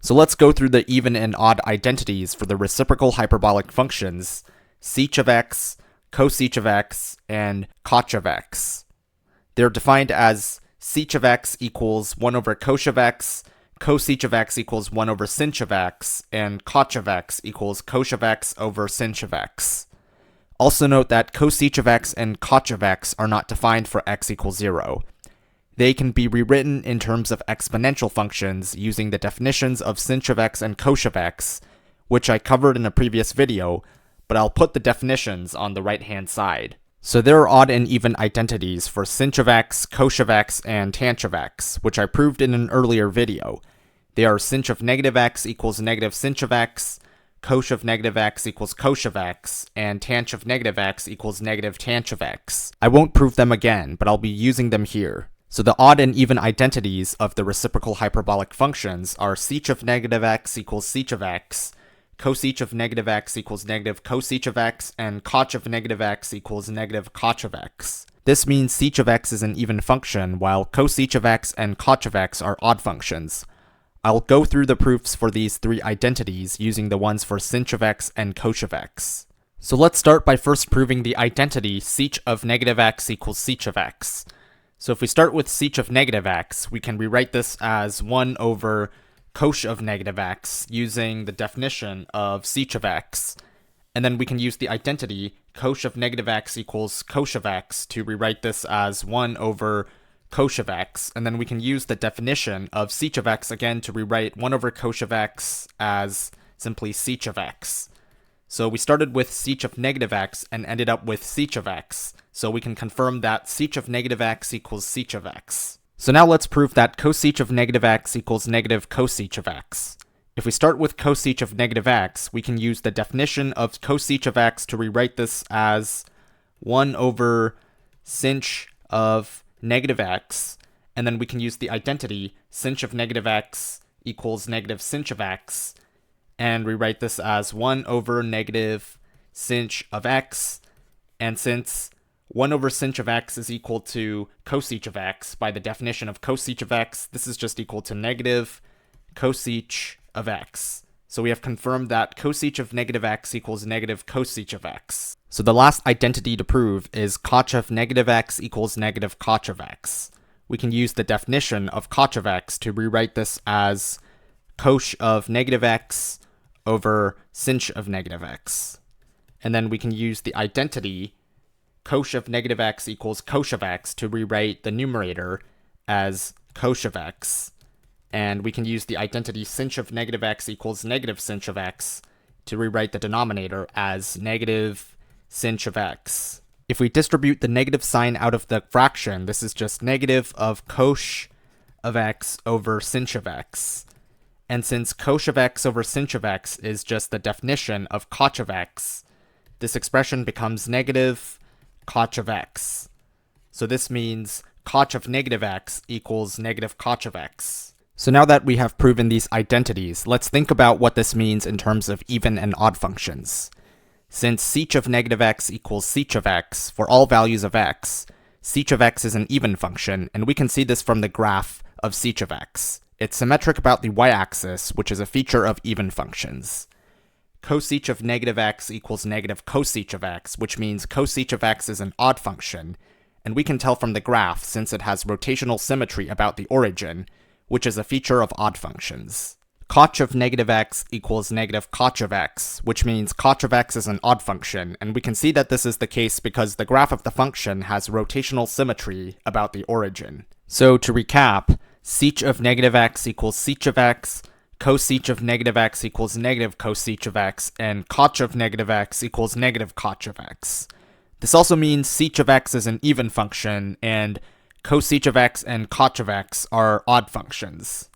So let's go through the even and odd identities for the reciprocal hyperbolic functions sech of x, cosech of x, and coth of x. They're defined as sech of x equals 1 over cosh of x, cosech of x equals 1 over sinh of x, and coth of x equals cosh of x over sinh of x. Also note that cosech of x and coth of x are not defined for x equals 0. They can be rewritten in terms of exponential functions using the definitions of sinh of x and cosh of x, which I covered in a previous video, but I'll put the definitions on the right-hand side. So there are odd and even identities for sinh of x, cosh of x, and tanh of x, which I proved in an earlier video. They are sinh of negative x equals negative sinh of x, cosh of negative x equals cosh of x, and tanh of negative x equals negative tanh of x. I won't prove them again, but I'll be using them here. So the odd and even identities of the reciprocal hyperbolic functions are sech of negative x equals sech of x, cosech of negative x equals negative cosech of x, and coth of negative x equals negative coth of x. This means sech of x is an even function, while cosech of x and coth of x are odd functions. I'll go through the proofs for these three identities using the ones for sinh of x and cosh of x. So let's start by first proving the identity sech of negative x equals sech of x. So if we start with sech of negative x, we can rewrite this as 1 over cosh of negative x using the definition of sech of x. And then we can use the identity cosh of negative x equals cosh of x to rewrite this as 1 over cosh of x. And then we can use the definition of sech of x again to rewrite 1 over cosh of x as simply sech of x. So we started with sech of negative x and ended up with sech of x. So we can confirm that sech of negative x equals sech of x. So now let's prove that cosech of negative x equals negative cosech of x. If we start with cosech of negative x, we can use the definition of cosech of x to rewrite this as 1 over sinh of negative x, and then we can use the identity sinh of negative x equals negative sinh of x, and rewrite this as 1 over negative sinh of x, and since 1 over sinh of x is equal to cosech of x by the definition of cosech of x, this is just equal to negative cosech of x. So we have confirmed that cosech of negative x equals negative cosech of x. So the last identity to prove is coth of negative x equals negative coth of x. We can use the definition of coth of x to rewrite this as cosh of negative x over sinh of negative x. And then we can use the identity cosh of negative x equals cosh of x to rewrite the numerator as cosh of x. And we can use the identity sinh of negative x equals negative sinh of x to rewrite the denominator as negative sinh of x. If we distribute the negative sign out of the fraction, this is just negative of cosh of x over sinh of x. And since cosh of x over sinh of x is just the definition of coth of x, this expression becomes negative coth of x. So this means coth of negative x equals negative coth of x. So now that we have proven these identities, let's think about what this means in terms of even and odd functions. Since sech of negative x equals sech of x for all values of x, sech of x is an even function, and we can see this from the graph of sech of x. It's symmetric about the y-axis, which is a feature of even functions. Cosech of negative x equals negative cosech of x, which means cosech of x is an odd function, and we can tell from the graph since it has rotational symmetry about the origin, which is a feature of odd functions. Coth of negative x equals negative coth of x, which means coth of x is an odd function, and we can see that this is the case because the graph of the function has rotational symmetry about the origin. So to recap, sech of negative x equals sech of x, cosech of negative x equals negative cosech of x, and coth of negative x equals negative coth of x. This also means sech of x is an even function, and cosech of x and coth of x are odd functions.